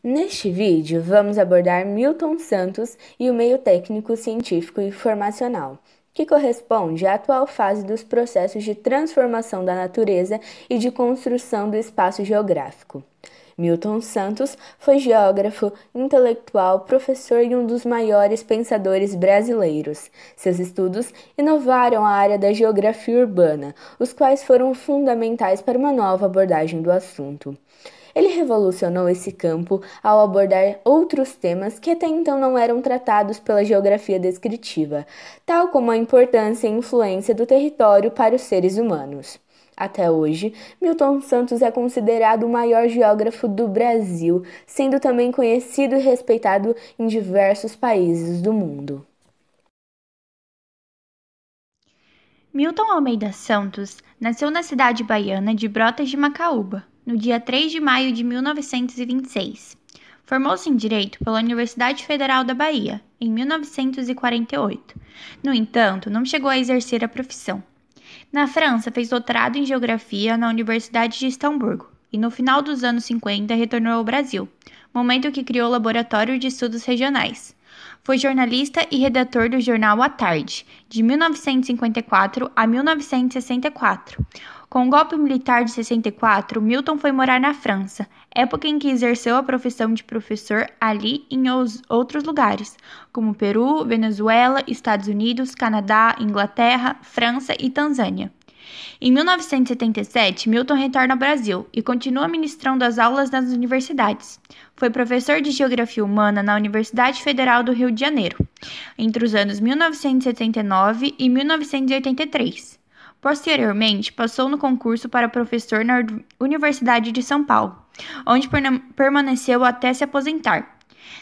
Neste vídeo, vamos abordar Milton Santos e o meio técnico científico e informacional, que corresponde à atual fase dos processos de transformação da natureza e de construção do espaço geográfico. Milton Santos foi geógrafo, intelectual, professor e um dos maiores pensadores brasileiros. Seus estudos inovaram a área da geografia urbana, os quais foram fundamentais para uma nova abordagem do assunto. Ele revolucionou esse campo ao abordar outros temas que até então não eram tratados pela geografia descritiva, tal como a importância e influência do território para os seres humanos. Até hoje, Milton Santos é considerado o maior geógrafo do Brasil, sendo também conhecido e respeitado em diversos países do mundo. Milton Almeida Santos nasceu na cidade baiana de Brotas de Macaúba, no dia 3 de maio de 1926. Formou-se em Direito pela Universidade Federal da Bahia, em 1948. No entanto, não chegou a exercer a profissão. Na França, fez doutorado em Geografia na Universidade de Estamburgo e, no final dos anos 50, retornou ao Brasil, momento que criou o Laboratório de Estudos Regionais. Foi jornalista e redator do jornal A Tarde, de 1954 a 1964. Com o golpe militar de 64, Milton foi morar na França, época em que exerceu a profissão de professor ali e em outros lugares, como Peru, Venezuela, Estados Unidos, Canadá, Inglaterra, França e Tanzânia. Em 1977, Milton retorna ao Brasil e continua ministrando as aulas nas universidades. Foi professor de Geografia Humana na Universidade Federal do Rio de Janeiro, entre os anos 1979 e 1983. Posteriormente, passou no concurso para professor na Universidade de São Paulo, onde permaneceu até se aposentar.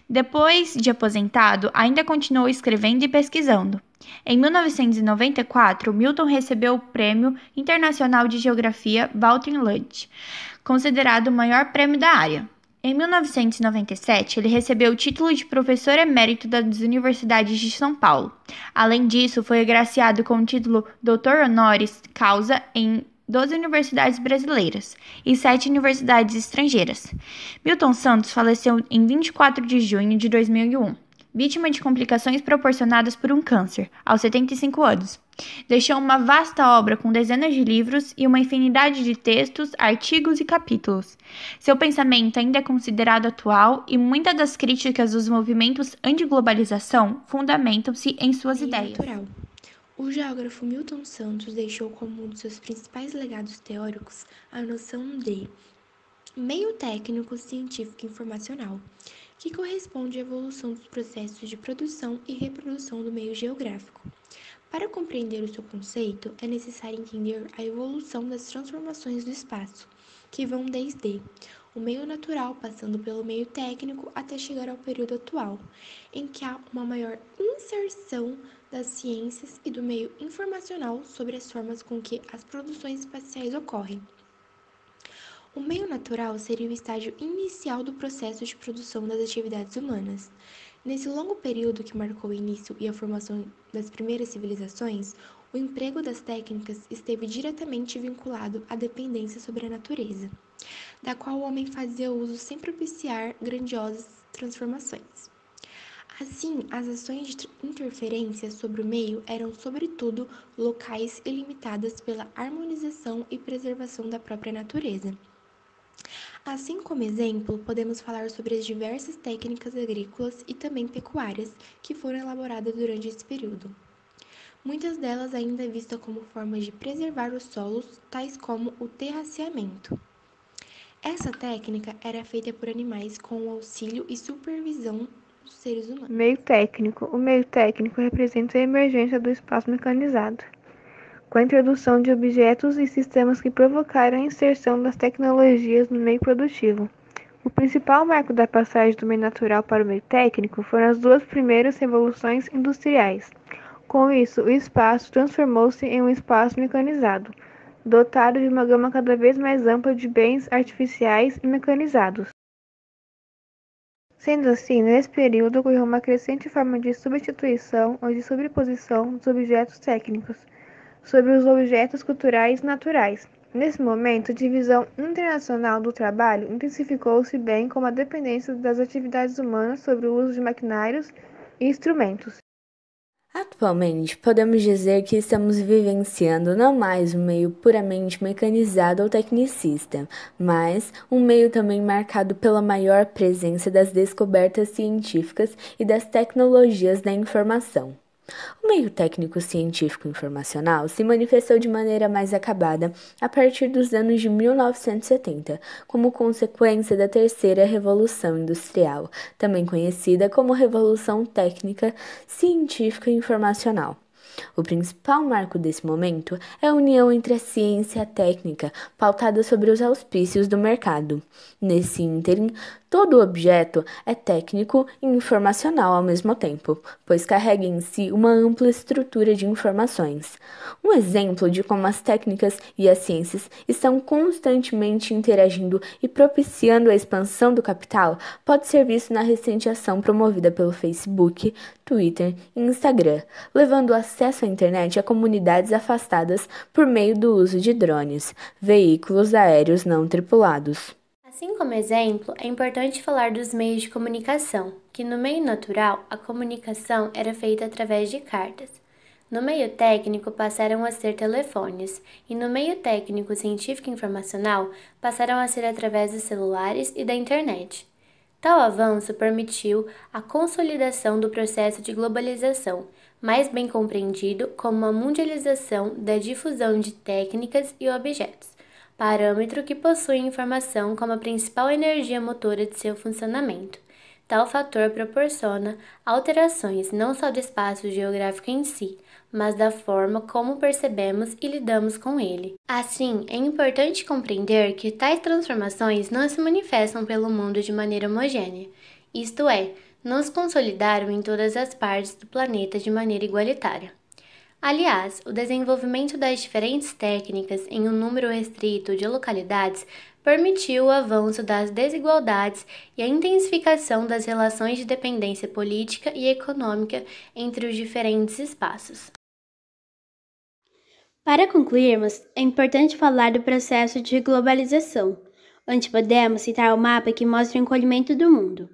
Depois de aposentado, ainda continuou escrevendo e pesquisando. Em 1994, Milton recebeu o Prêmio Internacional de Geografia Walter Lund, considerado o maior prêmio da área. Em 1997, ele recebeu o título de professor emérito das Universidades de São Paulo. Além disso, foi agraciado com o título Doutor Honoris Causa em 12 universidades brasileiras e 7 universidades estrangeiras. Milton Santos faleceu em 24 de junho de 2001, vítima de complicações proporcionadas por um câncer, aos 75 anos. Deixou uma vasta obra com dezenas de livros e uma infinidade de textos, artigos e capítulos. Seu pensamento ainda é considerado atual e muitas das críticas dos movimentos anti-globalização fundamentam-se em suas ideias. Natural. O geógrafo Milton Santos deixou como um de seus principais legados teóricos a noção de meio técnico científico informacional, que corresponde à evolução dos processos de produção e reprodução do meio geográfico. Para compreender o seu conceito, é necessário entender a evolução das transformações do espaço, que vão desde o meio natural, passando pelo meio técnico, até chegar ao período atual, em que há uma maior inserção das ciências e do meio informacional sobre as formas com que as produções espaciais ocorrem. O meio natural seria o estágio inicial do processo de produção das atividades humanas. Nesse longo período que marcou o início e a formação das primeiras civilizações, o emprego das técnicas esteve diretamente vinculado à dependência sobre a natureza, da qual o homem fazia uso sem propiciar grandiosas transformações. Assim, as ações de interferência sobre o meio eram, sobretudo, locais e limitadas pela harmonização e preservação da própria natureza. Assim como exemplo, podemos falar sobre as diversas técnicas agrícolas e também pecuárias que foram elaboradas durante esse período. Muitas delas ainda vistas como formas de preservar os solos, tais como o terraceamento. Essa técnica era feita por animais com o auxílio e supervisão dos seres humanos. Meio técnico. O meio técnico representa a emergência do espaço mecanizado, com a introdução de objetos e sistemas que provocaram a inserção das tecnologias no meio produtivo. O principal marco da passagem do meio natural para o meio técnico foram as duas primeiras revoluções industriais. Com isso, o espaço transformou-se em um espaço mecanizado, dotado de uma gama cada vez mais ampla de bens artificiais e mecanizados. Sendo assim, nesse período ocorreu uma crescente forma de substituição ou de sobreposição dos objetos técnicos sobre os objetos culturais naturais, Nesse momento, a divisão internacional do trabalho intensificou-se, bem como a dependência das atividades humanas sobre o uso de maquinários e instrumentos. Atualmente, podemos dizer que estamos vivenciando não mais um meio puramente mecanizado ou tecnicista, mas um meio também marcado pela maior presença das descobertas científicas e das tecnologias da informação. O meio técnico científico informacional se manifestou de maneira mais acabada a partir dos anos de 1970, como consequência da terceira Revolução Industrial, também conhecida como Revolução Técnica Científica e Informacional. O principal marco desse momento é a união entre a ciência e a técnica, pautada sobre os auspícios do mercado. Nesse ínterim, todo objeto é técnico e informacional ao mesmo tempo, pois carrega em si uma ampla estrutura de informações. Um exemplo de como as técnicas e as ciências estão constantemente interagindo e propiciando a expansão do capital pode ser visto na recente ação promovida pelo Facebook, Twitter e Instagram, levando o acesso à internet a comunidades afastadas por meio do uso de drones, veículos aéreos não tripulados. Assim como exemplo, é importante falar dos meios de comunicação, que no meio natural a comunicação era feita através de cartas. No meio técnico passaram a ser telefones, e no meio técnico científico e informacional passaram a ser através dos celulares e da internet. Tal avanço permitiu a consolidação do processo de globalização, mais bem compreendido como a mundialização da difusão de técnicas e objetos, parâmetro que possui informação como a principal energia motora de seu funcionamento. Tal fator proporciona alterações não só do espaço geográfico em si, mas da forma como percebemos e lidamos com ele. Assim, é importante compreender que tais transformações não se manifestam pelo mundo de maneira homogênea, isto é, não se consolidaram em todas as partes do planeta de maneira igualitária. Aliás, o desenvolvimento das diferentes técnicas em um número restrito de localidades permitiu o avanço das desigualdades e a intensificação das relações de dependência política e econômica entre os diferentes espaços. Para concluirmos, é importante falar do processo de globalização, onde podemos citar o mapa que mostra o encolhimento do mundo,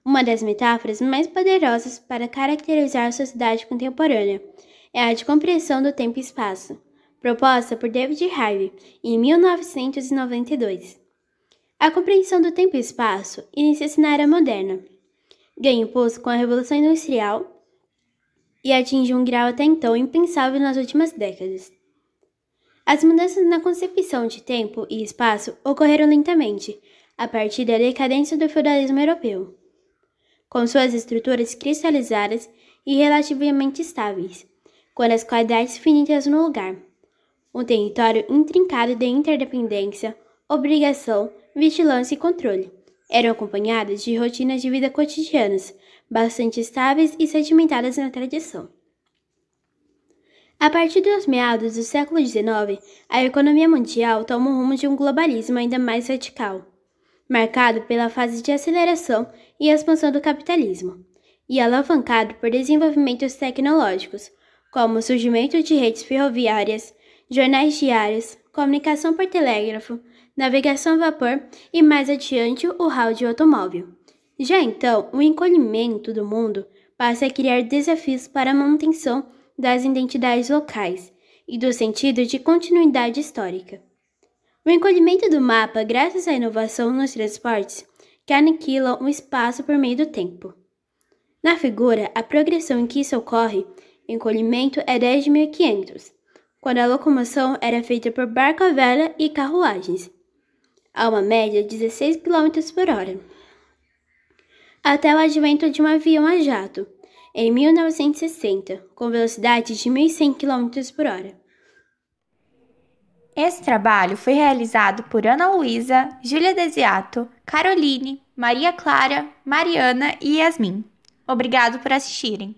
uma das metáforas mais poderosas para caracterizar a sociedade contemporânea. É a de compreensão do tempo e espaço, proposta por David Harvey em 1992. A compreensão do tempo e espaço inicia-se na Era Moderna, ganha impulso com a Revolução Industrial e atinge um grau até então impensável nas últimas décadas. As mudanças na concepção de tempo e espaço ocorreram lentamente, a partir da decadência do feudalismo europeu, com suas estruturas cristalizadas e relativamente estáveis, quando as qualidades finitas no lugar. Um território intrincado de interdependência, obrigação, vigilância e controle. Eram acompanhadas de rotinas de vida cotidianas, bastante estáveis e sedimentadas na tradição. A partir dos meados do século XIX, a economia mundial toma o rumo de um globalismo ainda mais radical, marcado pela fase de aceleração e expansão do capitalismo, e alavancado por desenvolvimentos tecnológicos, como o surgimento de redes ferroviárias, jornais diários, comunicação por telégrafo, navegação a vapor e, mais adiante, o rádio automóvel. Já então, o encolhimento do mundo passa a criar desafios para a manutenção das identidades locais e do sentido de continuidade histórica. O encolhimento do mapa, graças à inovação nos transportes, que aniquilam o espaço por meio do tempo. Na figura, a progressão em que isso ocorre, encolhimento é desde 1500, quando a locomoção era feita por barco à vela e carruagens, a uma média de 16 km por hora, até o advento de um avião a jato, em 1960, com velocidade de 1.100 km por hora. Esse trabalho foi realizado por Ana Luísa, Júlia Desiato, Caroline, Maria Clara, Mariana e Yasmin. Obrigado por assistirem.